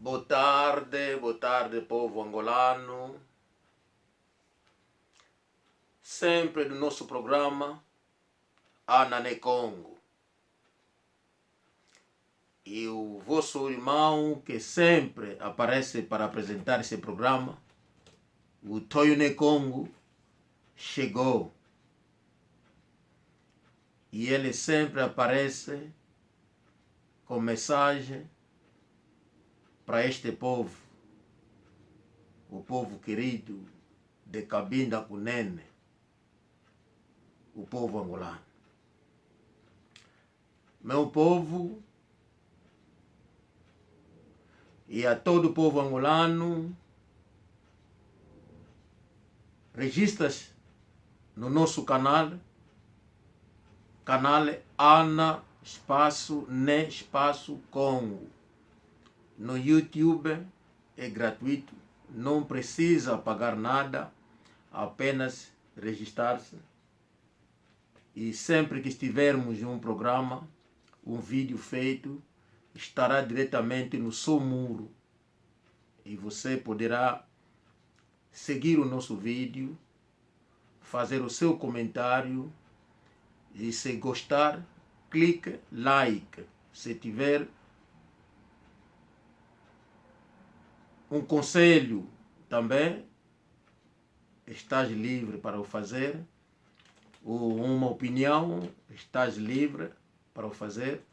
Boa tarde, povo angolano. Sempre no nosso programa Anane Congo. E o vosso irmão que sempre aparece para apresentar esse programa, o Toyone Congo, chegou. E ele sempre aparece com mensagem para este povo, o povo querido de Cabinda Cunene, o povo angolano. Meu povo, e a todo o povo angolano, registra-se no nosso canal Ana Espaço Ne Espaço Congo. No YouTube é gratuito, não precisa pagar nada, apenas registrar-se. E sempre que estivermos em um programa, um vídeo feito, estará diretamente no seu muro. E você poderá seguir o nosso vídeo, fazer o seu comentário e, se gostar, clique like. Se tiver um conselho também, estás livre para o fazer. Ou uma opinião, estás livre para o fazer.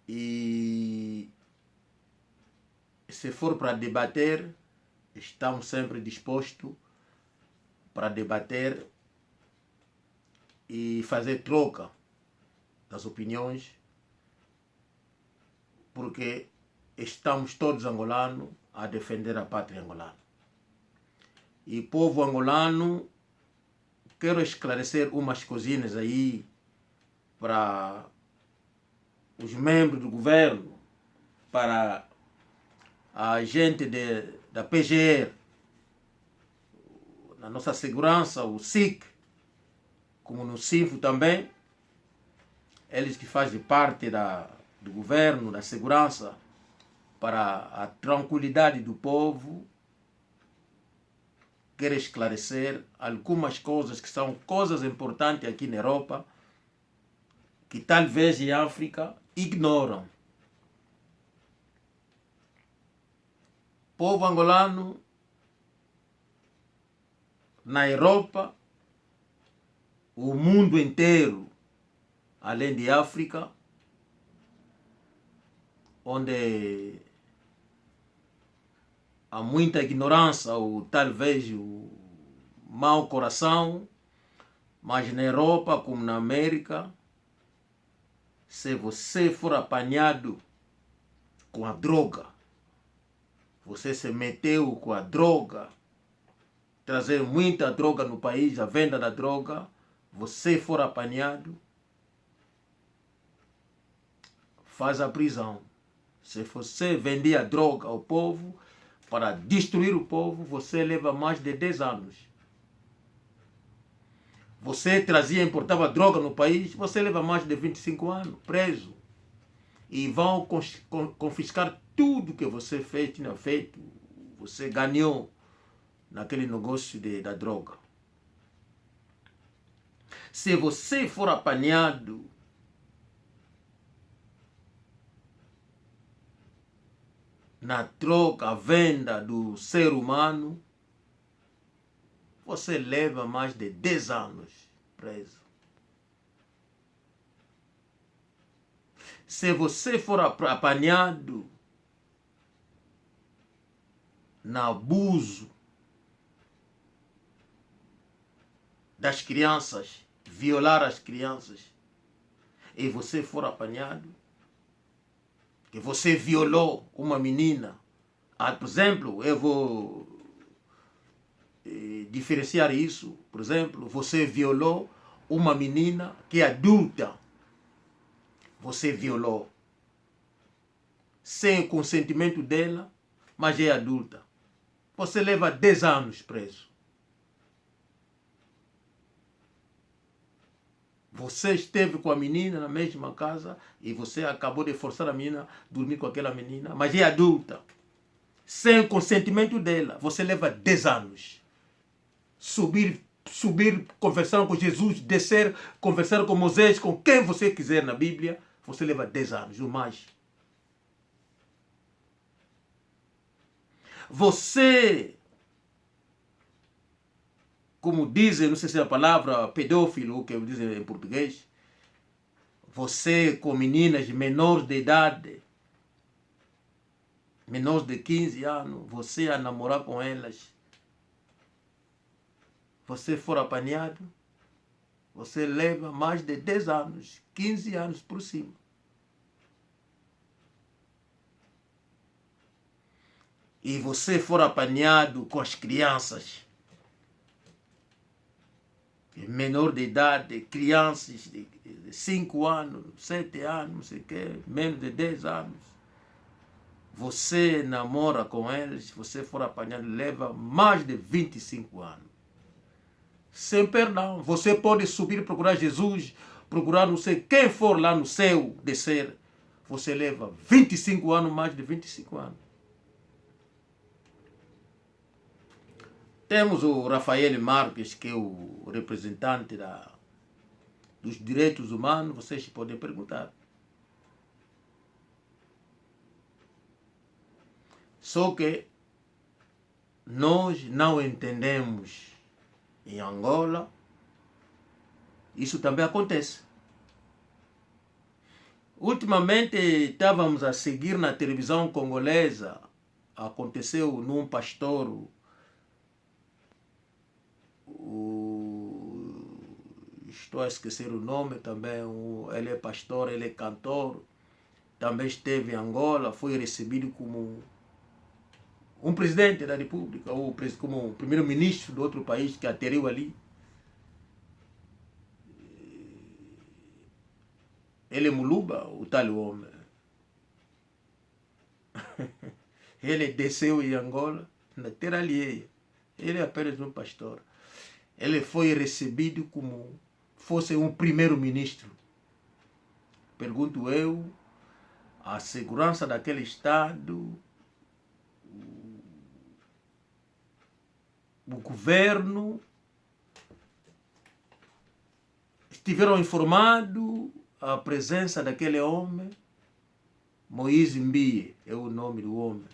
E se for para debater, estamos sempre dispostos para debater e fazer troca das opiniões, porque estamos todos angolanos a defender a pátria angolana. E povo angolano, quero esclarecer umas coisinhas aí para os membros do governo, para a gente da PGR, na nossa segurança, o SIC, como no CIFO também, eles que fazem parte do governo, da segurança, para a tranquilidade do povo. Quero esclarecer algumas coisas que são coisas importantes aqui na Europa, que talvez em África ignoram. Povo angolano, na Europa, o mundo inteiro, além de África, onde há muita ignorância ou talvez o mau coração, mas na Europa, como na América, se você for apanhado com a droga, você se meteu com a droga, trazer muita droga no país, a venda da droga, você for apanhado, faz a prisão. Se você vendia droga ao povo para destruir o povo, você leva mais de 10 anos. Você trazia, importava droga no país, você leva mais de 25 anos preso. E vão confiscar tudo que você fez, tinha feito, você ganhou naquele negócio da droga. Se você for apanhado na troca, a venda do ser humano, você leva mais de 10 anos preso. Se você for apanhado no abuso das crianças, violar as crianças, e você for apanhado, que você violou uma menina, por exemplo, eu vou diferenciar isso, por exemplo, você violou uma menina que é adulta, você violou sem o consentimento dela, mas é adulta, você leva 10 anos preso. Você esteve com a menina na mesma casa e você acabou de forçar a menina a dormir com aquela menina, mas é adulta. Sem o consentimento dela, você leva 10 anos. Subir, conversar com Jesus, descer, conversar com Moisés, com quem você quiser na Bíblia, você leva 10 anos, ou mais. Você, como dizem, não sei se é a palavra pedófilo, o que dizem em português, você com meninas menores de idade, menores de 15 anos, você a namorar com elas, você for apanhado, você leva mais de 10 anos, 15 anos por cima. E você for apanhado com as crianças, menor de idade, crianças de 5 anos, 7 anos, não sei o que, menos de 10 anos, você namora com eles, se você for apanhado, leva mais de 25 anos. Sem perdão. Você pode subir e procurar Jesus, procurar não sei quem for lá no céu, descer. Você leva 25 anos, mais de 25 anos. Temos o Rafael Marques, que é o representante dos direitos humanos, vocês podem perguntar. Só que nós não entendemos. Em Angola, isso também acontece. Ultimamente, estávamos a seguir na televisão congolesa, aconteceu num pastor, estou a esquecer o nome também, ele é pastor, ele é cantor, também esteve em Angola, foi recebido como um presidente da república, ou como o primeiro-ministro de outro país que ateriu ali. Ele é Muluba, o tal homem. Ele desceu em Angola, na terra alheia. Ele é apenas um pastor. Ele foi recebido como fosse um primeiro-ministro. Pergunto eu, a segurança daquele Estado, o governo, estiveram informados a presença daquele homem. Moise Mbie é o nome do homem.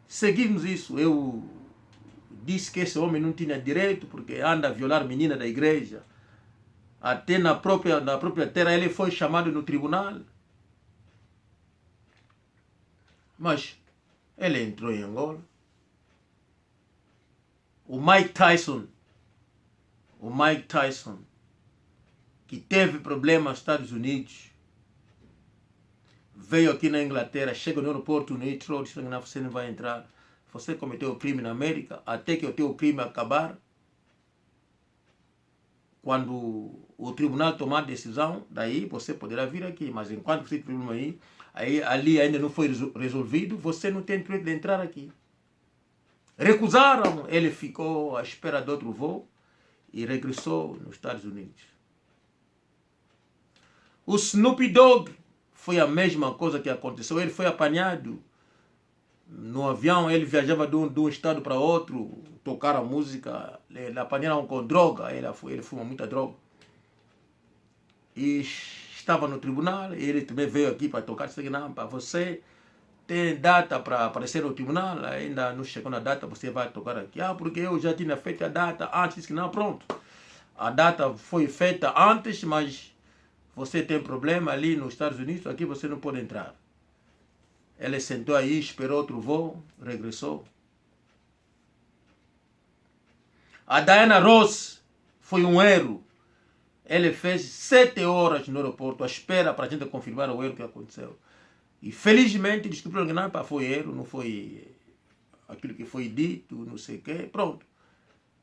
Seguimos isso. Eu disse que esse homem não tinha direito porque anda a violar menina da igreja. Até na própria terra ele foi chamado no tribunal. Mas ele entrou em Angola. O Mike Tyson, que teve problemas nos Estados Unidos, veio aqui na Inglaterra, chega no aeroporto no Heathrow, disse: não, você não vai entrar. Você cometeu o crime na América, até que o teu crime acabar. Quando o tribunal tomar a decisão, daí você poderá vir aqui. Mas enquanto você tem problema aí ali ainda não foi resolvido, você não tem direito de entrar aqui. Recusaram, ele ficou à espera de outro voo e regressou nos Estados Unidos. O Snoop Dogg foi a mesma coisa que aconteceu. Ele foi apanhado no avião, ele viajava de um estado para outro, tocaram música, ele apanharam com droga, ele fuma muita droga. E estava no tribunal, ele também veio aqui para tocar, disse: não, para você tem data para aparecer no tribunal, ainda não chegou na data, você vai tocar aqui. Porque eu já tinha feito a data antes, que não, pronto. A data foi feita antes, mas você tem problema ali nos Estados Unidos, aqui você não pode entrar. Ele sentou aí, esperou outro voo, regressou. A Diana Ross foi um erro. Ele fez 7 horas no aeroporto à espera para a gente confirmar o erro que aconteceu. E felizmente descobriram que não foi erro, não foi aquilo que foi dito, não sei o quê, pronto.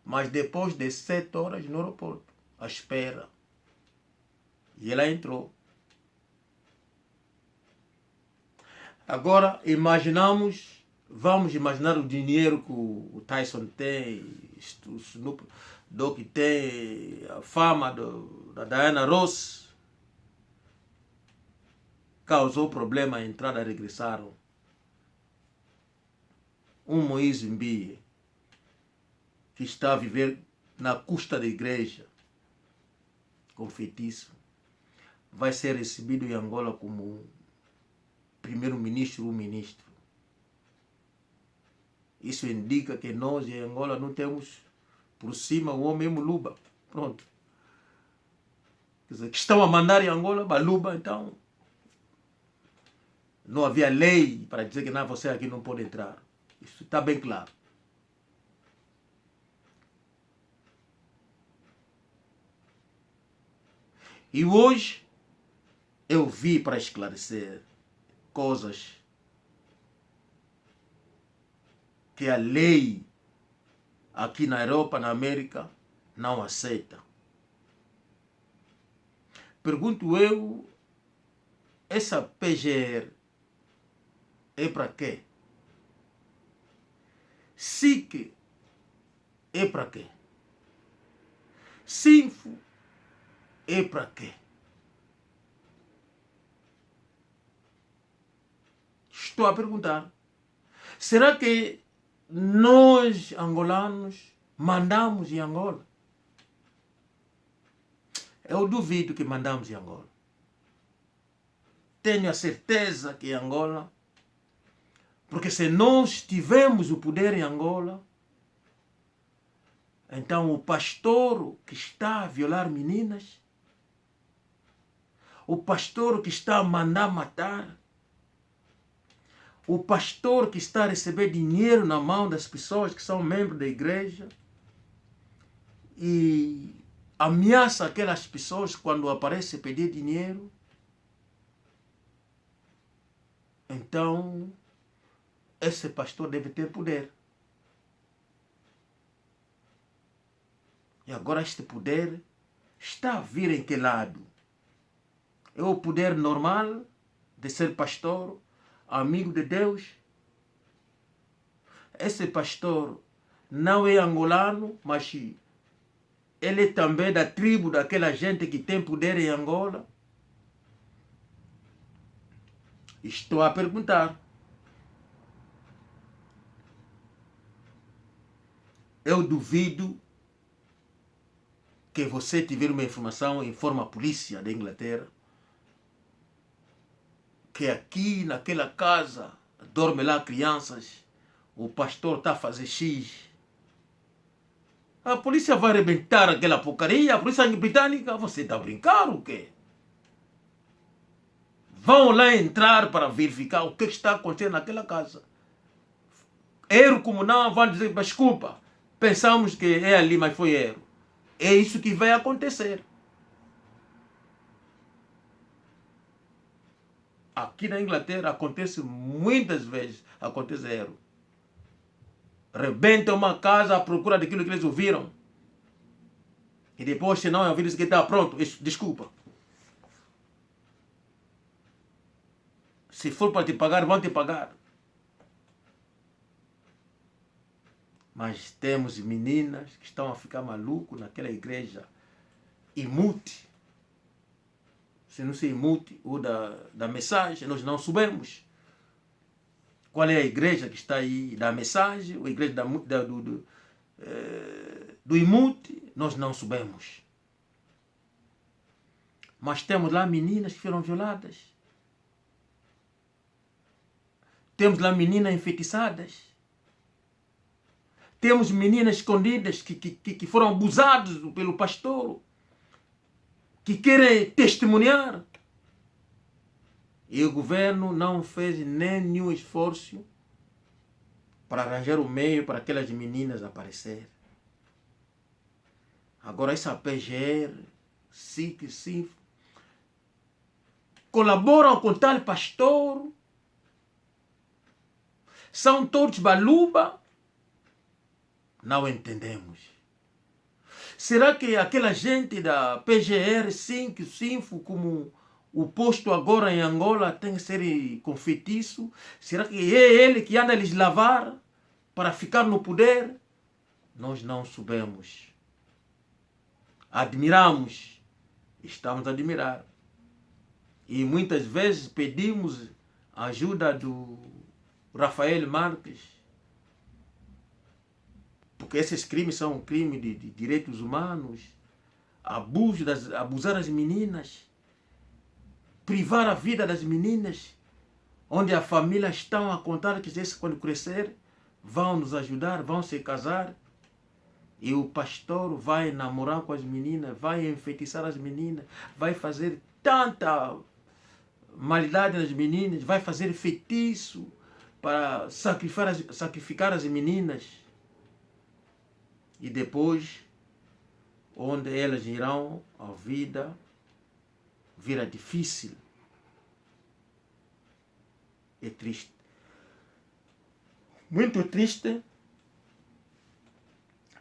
Mas depois de 7 horas no aeroporto, à espera. E ela entrou. Agora vamos imaginar o dinheiro que o Tyson tem, do que tem a fama da Diana Ross, causou problema a entrada, regressaram. Moisés Mbie, que está a viver na custa da igreja, com feitiço, vai ser recebido em Angola como primeiro-ministro ou ministro. Isso indica que nós em Angola não temos por cima o homem Luba. Pronto. Quer dizer, que estão a mandar em Angola, Baluba, então não havia lei para dizer que não, você aqui não pode entrar. Isso está bem claro. E hoje eu vi para esclarecer coisas que a lei aqui na Europa, na América, não aceita. Pergunto eu, essa PGR é para quê? SIC é para quê? Sinfo é para quê? Estou a perguntar. Será que nós, angolanos, mandamos em Angola? Eu duvido que mandamos em Angola. Tenho a certeza que em Angola, porque se nós tivermos o poder em Angola, então o pastor que está a violar meninas, o pastor que está a mandar matar, o pastor que está a receber dinheiro na mão das pessoas que são membros da igreja e ameaça aquelas pessoas quando aparece pedir dinheiro, então esse pastor deve ter poder. E agora este poder está a vir em que lado? É o poder normal de ser pastor, amigo de Deus? Esse pastor não é angolano, mas ele é também da tribo daquela gente que tem poder em Angola? Estou a perguntar. Eu duvido que você tiver uma informação, informa a polícia da Inglaterra, que aqui naquela casa dorme lá crianças, o pastor está a fazer X. A polícia vai arrebentar aquela porcaria, a polícia britânica, você está a brincar o quê? Vão lá entrar para verificar o que está acontecendo naquela casa. Erro como não, vão dizer, desculpa, pensamos que é ali, mas foi erro. É isso que vai acontecer. Aqui na Inglaterra acontece muitas vezes, acontece erro. Rebenta uma casa à procura daquilo que eles ouviram. E depois, se não ouviram isso que está pronto, desculpa. Se for para te pagar, vão te pagar. Mas temos meninas que estão a ficar malucos naquela igreja. Imute. Se não se imute ou da mensagem, nós não sabemos. Qual é a igreja que está aí da mensagem, ou a igreja do imute, nós não sabemos. Mas temos lá meninas que foram violadas. Temos lá meninas enfeitiçadas. Temos meninas escondidas que foram abusadas pelo pastor, que querem testemunhar. E o governo não fez nenhum esforço para arranjar o meio para aquelas meninas aparecerem. Agora essa PGR, SIC, SINFO, colaboram com tal pastor, são todos baluba, não entendemos. Será que aquela gente da PGR, SIC, SINFO, como o posto agora em Angola tem que ser com feitiço? Será que é ele que anda a lhes lavar para ficar no poder? Nós não sabemos. admiramos, estamos a admirar. E muitas vezes pedimos a ajuda do Rafael Marques, porque esses crimes são crimes de direitos humanos, abusar das meninas, privar a vida das meninas, onde a família estão a contar que esse, quando crescer, vão nos ajudar, vão se casar, e o pastor vai namorar com as meninas, vai enfeitiçar as meninas, vai fazer tanta maldade nas meninas, vai fazer feitiço para sacrificar as meninas. E depois, onde elas irão, a vida vira difícil. É triste. Muito triste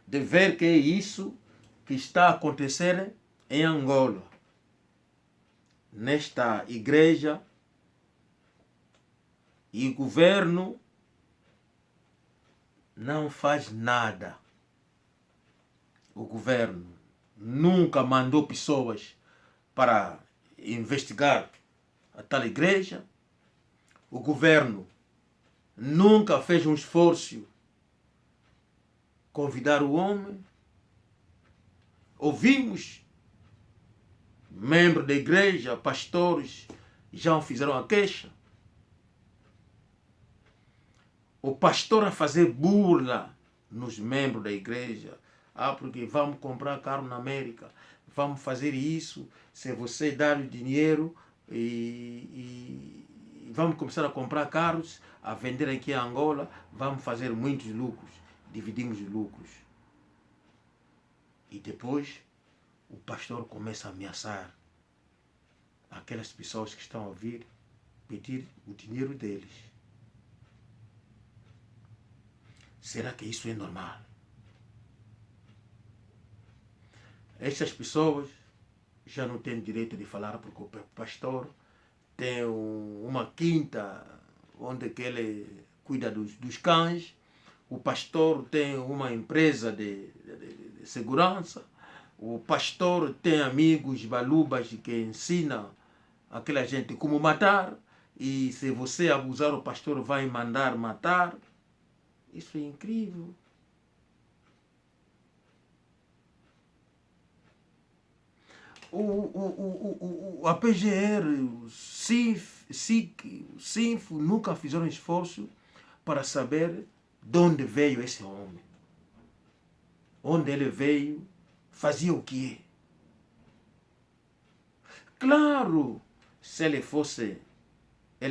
de ver que é isso que está a acontecer em Angola. Nesta igreja, e o governo não faz nada. O governo nunca mandou pessoas para investigar a tal igreja. O governo nunca fez um esforço convidar o homem. Ouvimos membros da igreja, pastores, já fizeram a queixa. O pastor a fazer burla nos membros da igreja. Porque vamos comprar carro na América, vamos fazer isso, se você dar o dinheiro e vamos começar a comprar carros, a vender aqui em Angola, vamos fazer muitos lucros, dividimos os lucros. E depois o pastor começa a ameaçar aquelas pessoas que estão a vir pedir o dinheiro deles. Será que isso é normal? Essas pessoas já não têm direito de falar, porque o pastor tem uma quinta onde que ele cuida dos cães, o pastor tem uma empresa de segurança, o pastor tem amigos balubas que ensinam aquela gente como matar, e se você abusar, o pastor vai mandar matar. Isso é incrível. A PGR, o Sinfo nunca fizeram esforço para saber de onde veio esse homem. Onde ele veio, fazia o quê? Claro, se ele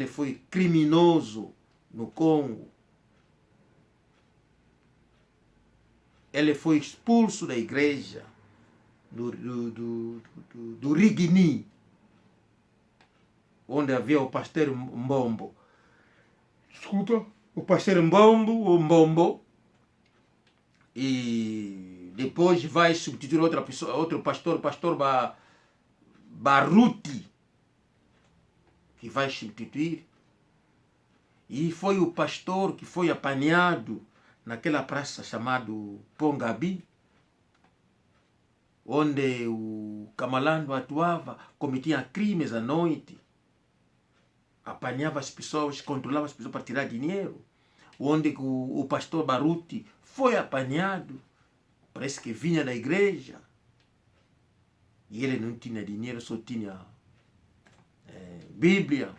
foi criminoso no Congo, ele foi expulso da igreja do Rigini, onde havia o pastor Mbombo. Desculpa, o pastor Mbombo, e depois vai substituir outra pessoa, outro pastor, pastor Baruti, que vai substituir. E foi o pastor que foi apanhado naquela praça chamada Pongabi, onde o Camalando atuava, cometia crimes à noite, apanhava as pessoas, controlava as pessoas para tirar dinheiro, onde o pastor Baruti foi apanhado, parece que vinha da igreja, e ele não tinha dinheiro, só tinha Bíblia.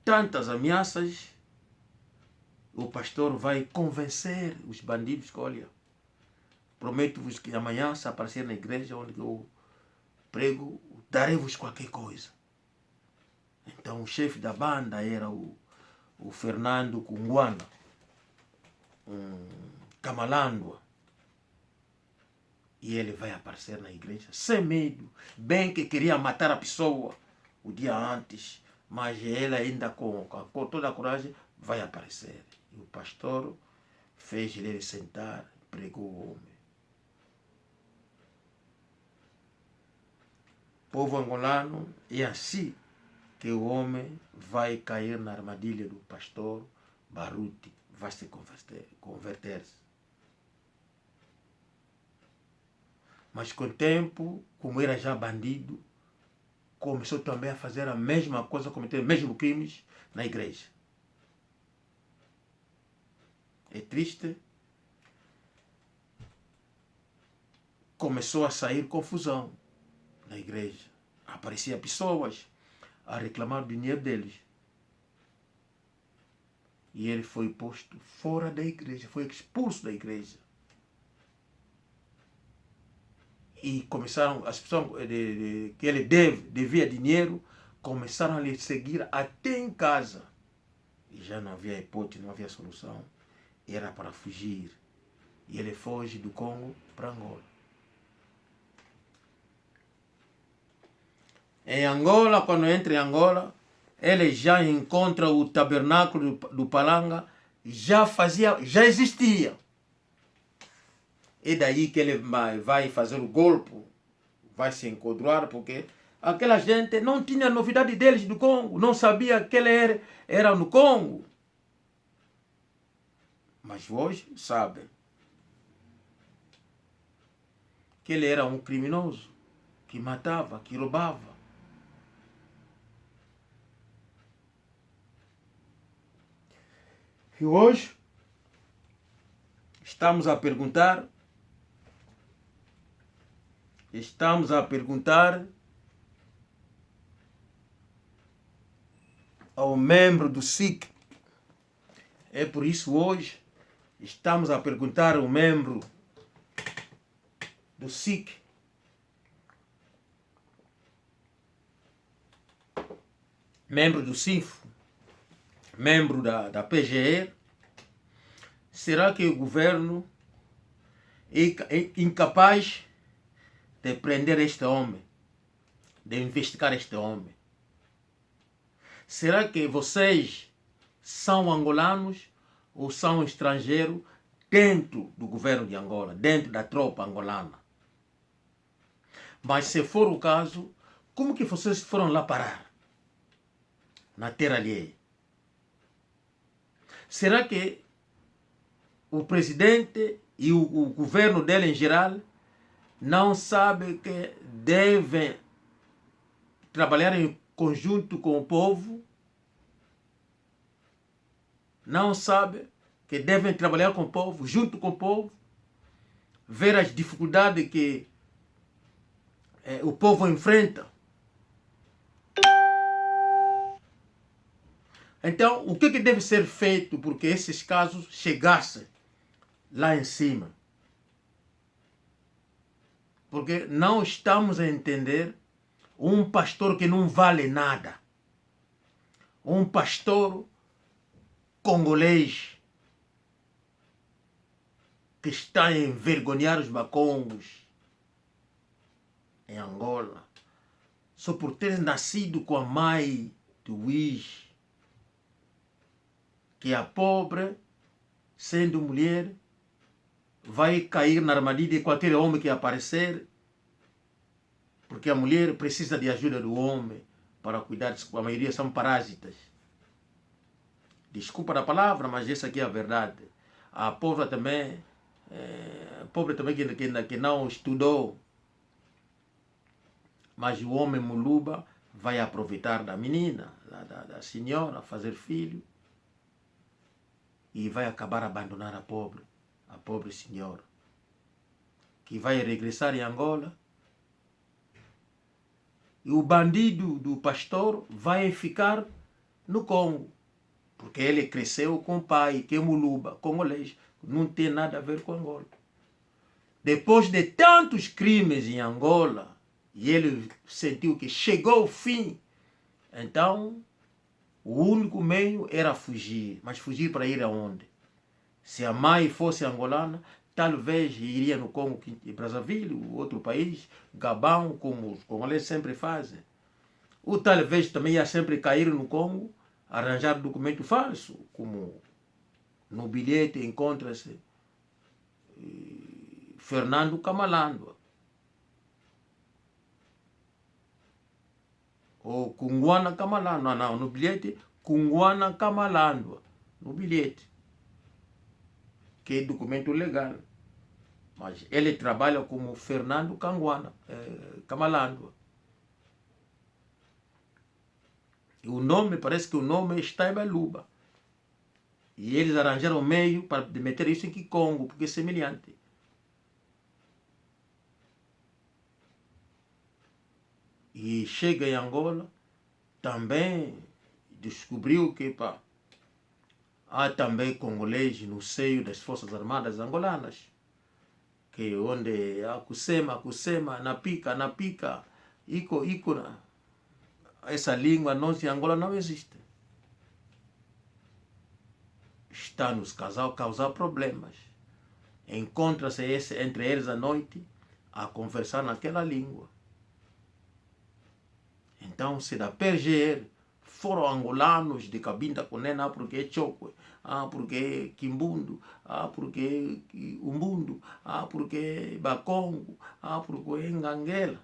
Tantas ameaças, o pastor vai convencer os bandidos que, olha, prometo-vos que amanhã, se aparecer na igreja onde eu prego, darei-vos qualquer coisa. Então o chefe da banda era o Fernando Kunguana, Kamalandwa. E ele vai aparecer na igreja sem medo, bem que queria matar a pessoa o dia antes, mas ele ainda com toda a coragem vai aparecer. E o pastor fez ele sentar, pregou o homem. Povo angolano, é assim que o homem vai cair na armadilha do pastor Baruti, vai se converter-se. Mas com o tempo, como era já bandido, começou também a fazer a mesma coisa, cometer os mesmos crimes na igreja. É triste. Começou a sair confusão na igreja. Apareciam pessoas a reclamar o dinheiro deles. E ele foi posto fora da igreja, foi expulso da igreja. E começaram, as pessoas que ele devia dinheiro, começaram a lhe seguir até em casa. E já não havia hipótese, não havia solução. Era para fugir. E ele foge do Congo para Angola. Em Angola, quando entra em Angola, ele já encontra o tabernáculo do Palanga, já existia. É daí que ele vai fazer o golpe, vai se enquadrar, porque aquela gente não tinha novidade deles do Congo, não sabia que ele era no Congo. Mas hoje sabem que ele era um criminoso, que matava, que roubava. E hoje estamos a perguntar ao membro do SIC. É por isso hoje estamos a perguntar ao membro do SIC, membro do CIFO, membro da PGR, será que o governo é incapaz de prender este homem, de investigar este homem? Será que vocês são angolanos ou são estrangeiros dentro do governo de Angola, dentro da tropa angolana? Mas se for o caso, como que vocês foram lá parar? Na terra alheia? Será que o presidente e o governo dele em geral não sabem que devem trabalhar em conjunto com o povo? Não sabem que devem trabalhar com o povo, junto com o povo? Ver as dificuldades que o povo enfrenta? Então, o que deve ser feito porque esses casos chegassem lá em cima? Porque não estamos a entender um pastor que não vale nada. Um pastor congolês que está a envergonhar os bacongos em Angola, só por ter nascido com a mãe do Luiz, que a pobre, sendo mulher, vai cair na armadilha de qualquer homem que aparecer, porque a mulher precisa de ajuda do homem para cuidar, a maioria são parásitas. Desculpa da palavra, mas essa aqui é a verdade. A pobre também que não estudou, mas o homem muluba vai aproveitar da menina, da senhora, fazer filho, e vai acabar abandonar a pobre senhora, que vai regressar em Angola, e o bandido do pastor vai ficar no Congo, porque ele cresceu com o pai, que é muluba, congolês, não tem nada a ver com Angola. Depois de tantos crimes em Angola, e ele sentiu que chegou o fim, então o único meio era fugir. Mas fugir para ir aonde? Se a mãe fosse angolana, talvez iria no Congo, Brazzaville, outro país, Gabão, como os congoleses sempre fazem. Ou talvez também ia sempre cair no Congo, arranjar documento falso, como no bilhete encontra-se Fernando Kamalandwa, ou Kungwana Kamalandwa, não, no bilhete Kungwana Kamalandwa, no bilhete, que é documento legal. Mas ele trabalha como Fernando Canguana, Kamalandwa. E o nome, parece que o nome está em Baluba. E eles arranjaram o meio para meter isso em Kikongo, porque é semelhante. E chega em Angola, também descobriu que há também congoleses no seio das Forças Armadas angolanas, que onde há kusema, napika, iko, essa língua nossa em Angola não existe. Está nos causar problemas. Encontra-se entre eles à noite a conversar naquela língua. Então, se da PGR foram angolanos de Cabinda Kunena, porque é Chokwe, porque é Kimbundo, porque é Umbundo, porque é Bakongo, porque é Nganguela.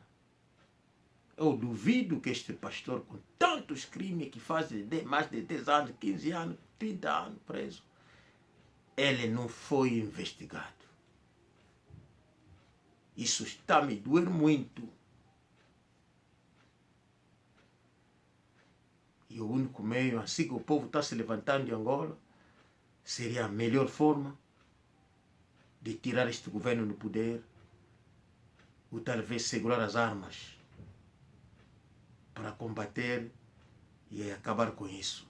Eu duvido que este pastor, com tantos crimes que faz mais de 10 anos, 15 anos, 30 anos preso, ele não foi investigado. Isso está me doendo muito. E o único meio, assim que o povo está se levantando de Angola, seria a melhor forma de tirar este governo do poder, ou talvez segurar as armas para combater e acabar com isso.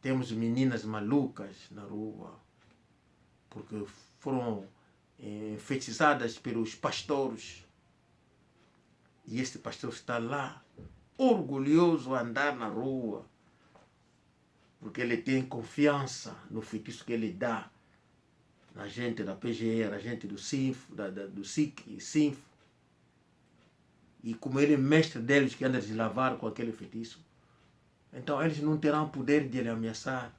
Temos meninas malucas na rua, porque foram enfeitiçadas pelos pastores. E este pastor está lá, orgulhoso a andar na rua, porque ele tem confiança no feitiço que ele dá na gente da PGR, a gente do SINF, do SIC, SINF. E como ele é mestre deles que anda a deslavar com aquele feitiço, então eles não terão poder de ele ameaçar.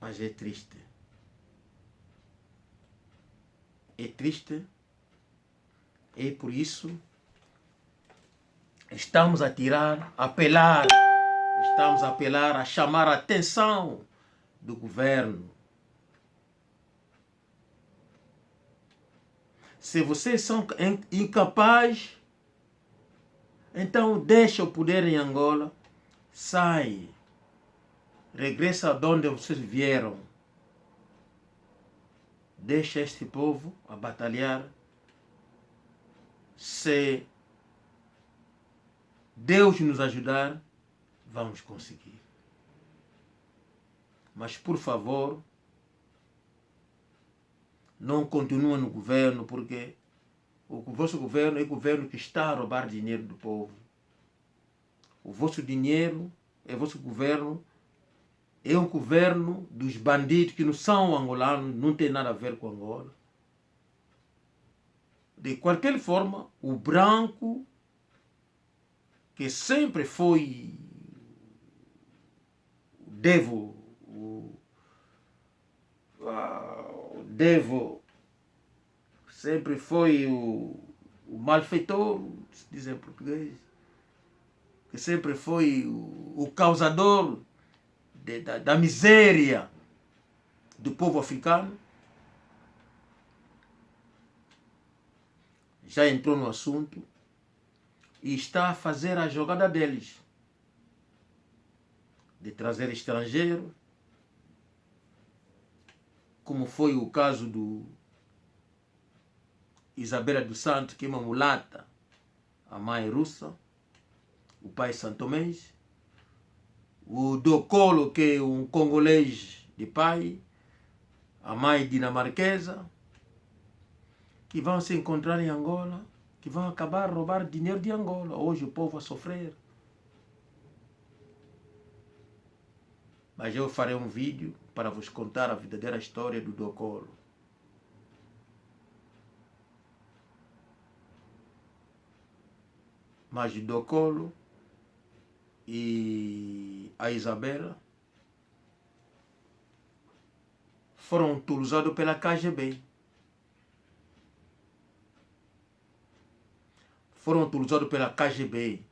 Mas é triste. É triste. E por isso estamos a apelar, a chamar a atenção do governo. Se vocês são incapazes, então deixa o poder em Angola, sai, regressa de onde vocês vieram. Deixa este povo a batalhar. Se Deus nos ajudar, vamos conseguir. Mas, por favor, não continue no governo, porque o vosso governo é o governo que está a roubar dinheiro do povo. O vosso dinheiro, o vosso governo, é um governo dos bandidos que não são angolanos, não tem nada a ver com Angola. De qualquer forma, o branco, que sempre foi o sempre foi o malfeitor, se diz em português, que sempre foi o causador da miséria do povo africano, já entrou no assunto e está a fazer a jogada deles, de trazer estrangeiros, como foi o caso do Isabela dos Santos, que é uma mulata, a mãe russa, o pai santomês, o Docolo, que é um congolês de pai, a mãe dinamarquesa, que vão se encontrar em Angola, que vão acabar a roubar dinheiro de Angola. Hoje o povo a sofrer. Mas eu farei um vídeo para vos contar a verdadeira história do Docolo. Mas o Docolo e a Isabela foram utilizados pela KGB. Foram utilizados pela KGB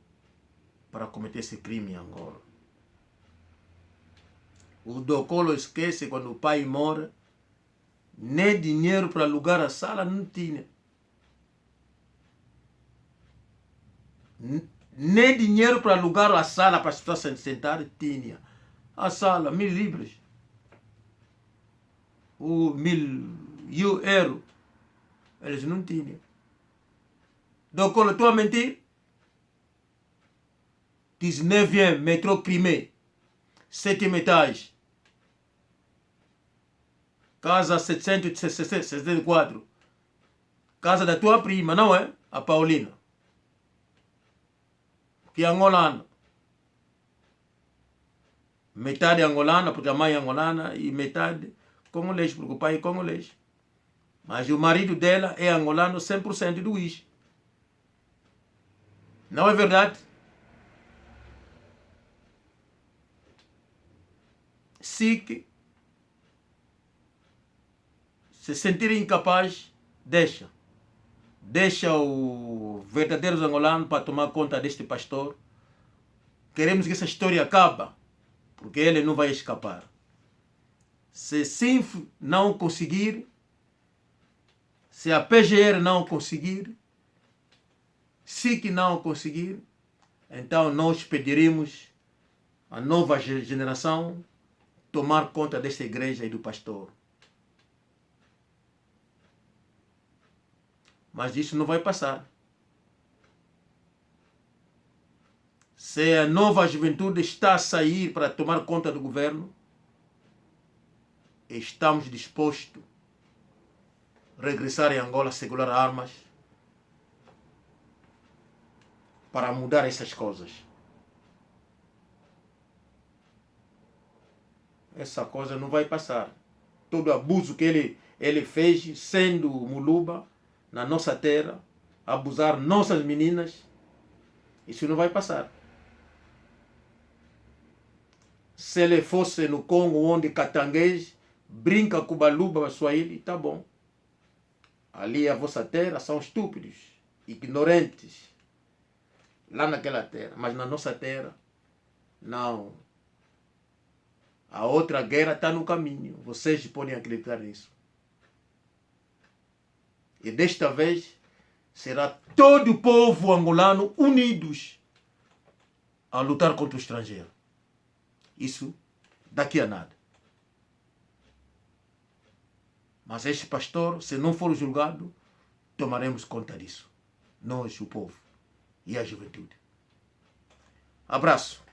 para cometer esse crime em Angola. O Docolo esquece quando o pai morre, nem dinheiro para alugar a sala não tinha. Nem dinheiro para alugar a sala para as pessoas sentar tinha. A sala, 1000 libras. O 1000 euros. Eles não tinham. Docolo, estou a mentir? 19e metrô primeiro. 7º etage. Casa 764. Casa da tua prima, não é? A Paulina. Que é angolana. Metade angolana, porque a mãe é angolana, e metade congolês, porque o pai é congolês. Mas o marido dela é angolano 100% do Luís. Não é verdade? Se sentir incapaz, deixa. Deixa o verdadeiro angolano para tomar conta deste pastor. Queremos que essa história acabe, porque ele não vai escapar. Se SINF não conseguir, se a PGR não conseguir, SIC não conseguir, então nós pediremos à nova geração tomar conta desta igreja e do pastor. Mas isso não vai passar. Se a nova juventude está a sair para tomar conta do governo, estamos dispostos a regressar em Angola a segurar armas para mudar essas coisas. Essa coisa não vai passar. Todo abuso que ele fez, sendo Muluba, na nossa terra, abusar nossas meninas, isso não vai passar. Se ele fosse no Congo, onde catanguês brinca com Baluba, Swahili, tá bom. Ali a vossa terra são estúpidos, ignorantes, lá naquela terra. Mas na nossa terra, não. A outra guerra está no caminho. Vocês podem acreditar nisso. E desta vez será todo o povo angolano unidos a lutar contra o estrangeiro. Isso daqui a nada. Mas este pastor, se não for julgado, tomaremos conta disso. Nós, o povo e a juventude. Abraço.